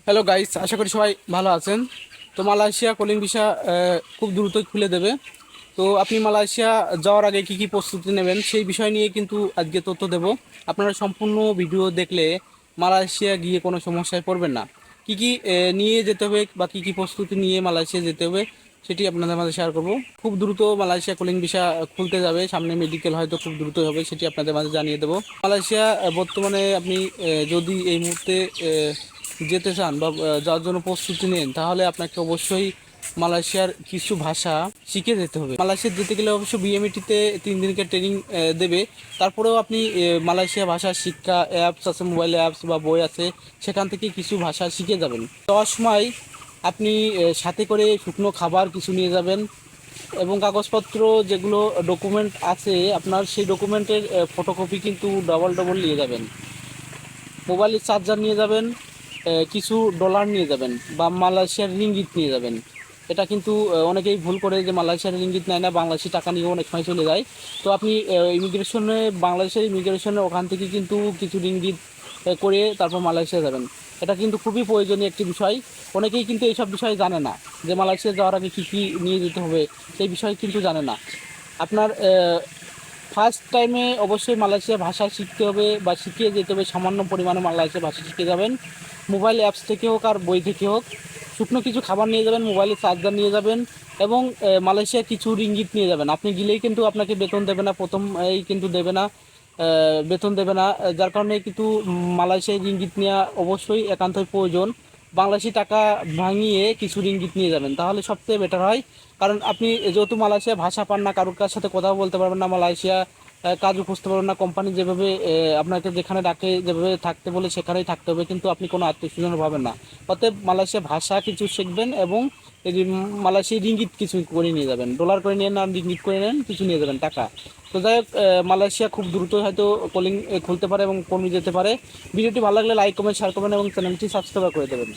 Hello guys, আশা করি সবাই ভালো আছেন। তো মালয়েশিয়া কলিং ভিসা খুব দ্রুতই খুলে দেবে। তো আপনি মালয়েশিয়া যাওয়ার আগে কি কি প্রস্তুতি নেবেন সেই বিষয় নিয়ে কিন্তু আজকে তথ্য দেব। আপনারা সম্পূর্ণ ভিডিও দেখলে মালয়েশিয়া গিয়ে কোনো সমস্যায় পড়বেন না। কি কি নিয়ে যেতে হবে বা কি কি প্রস্তুতি নিয়ে মালয়েশিয়া যেতে হবে সেটি আপনাদের মাঝে শেয়ার করব। খুব দ্রুত মালয়েশিয়া কলিং ভিসা খুলতে যাবে, সামনে মেডিকেল হয়তো খুব দ্রুতই হবে, সেটি আপনাদের মাঝে জানিয়ে দেবো। মালয়েশিয়া বর্তমানে আপনি যদি এই মুহূর্তে যেতে চান বা যাওয়ার জন্য প্রস্তুতি নেন, তাহলে আপনাকে অবশ্যই মালয়েশিয়ার কিছু ভাষা শিখে যেতে হবে। মালয়েশিয়া যেতে গেলে অবশ্য বিএমইটিতে 3 দিনকার ট্রেনিং দেবে। তারপরেও আপনি মালয়েশিয়া ভাষা শিক্ষা অ্যাপস আছে, মোবাইল অ্যাপস বা বই আছে, সেখান থেকে কিছু ভাষা শিখে যাবেন। যাওয়ার সময় আপনি সাথে করে শুকনো খাবার কিছু নিয়ে যাবেন এবং কাগজপত্র যেগুলো ডকুমেন্ট আছে আপনার, সেই ডকুমেন্টের ফটোকপি কিন্তু ডবল ডবল নিয়ে যাবেন। মোবাইলের চার্জার নিয়ে যাবেন, কিছু ডলার নিয়ে যাবেন বা মালয়েশিয়ার রিঙ্গিত নিয়ে যাবেন। এটা কিন্তু অনেকেই ভুল করে যে মালয়েশিয়ার রিঙ্গিত নেয় না, বাংলাদেশি টাকা নিয়ে অনেক সময় চলে যায়। তো আপনি ইমিগ্রেশনে, বাংলাদেশের ইমিগ্রেশনে ওখান থেকে কিন্তু কিছু রিঙ্গিত করে তারপর মালয়েশিয়া যাবেন। এটা কিন্তু খুবই প্রয়োজনীয় একটি বিষয়। অনেকেই কিন্তু এইসব বিষয় জানে না যে মালয়েশিয়া যাওয়ার আগে কী কী নিয়ে যেতে হবে, সেই বিষয় কিন্তু জানে না। আপনার ফার্স্ট টাইমে অবশ্যই মালয়েশিয়া ভাষা শিখতে হবে বা শিখিয়ে যেতে হবে। সামান্য পরিমাণে মালয়েশিয়া ভাষা শিখে যাবেন, মোবাইল অ্যাপস থেকে হোক আর বই থেকে হোক। শুকনো কিছু খাবার নিয়ে যাবেন, মোবাইলের চার্জার নিয়ে যাবেন এবং মালয়েশিয়া কিছু রিঙ্গিত নিয়ে যাবেন। আপনি গেলেই কিন্তু আপনাকে বেতন দেবে না, প্রথম এই কিন্তু দেবে না, বেতন দেবে না। যার কারণে কিন্তু মালয়েশিয়ায় রিঙ্গিত নেওয়া অবশ্যই একান্তই প্রয়োজন। বাংলাদেশি টাকা ভাঙিয়ে কিছু রিঙ্গিত নিয়ে যাবেন, তাহলে সবথেকে বেটার হয়। কারণ আপনি যেহেতু মালয়েশিয়া ভাষা পান না, কারোর কার সাথে কথা বলতে পারবেন না, মালয়েশিয়া কাজও খুঁজতে পারবেন না, কোম্পানি যেভাবে আপনাকে যেখানে ডাকে, যেভাবে থাকতে বলে সেখানেই থাকতে হবে, কিন্তু আপনি কোনো আত্মীয় স্বজন পাবেন না। অতএব মালয়েশিয়া ভাষা কিছু শিখবেন এবং এই যে মালয়েশিয়া রিঙ্গিত কিছু করে নিয়ে যাবেন। ডলার করে নিয়ে নেন, রিঙ্গিত করে নেন, কিছু নিয়ে যাবেন টাকা। তো যাই হোক, মালয়েশিয়া খুব দ্রুত হয়তো কলিং খুলতে পারে এবং কমে যেতে পারে। ভিডিওটি ভালো লাগলে লাইক কমেন্ট শেয়ার করবেন এবং চ্যানেলটি সাবস্ক্রাইব করে দেবেন।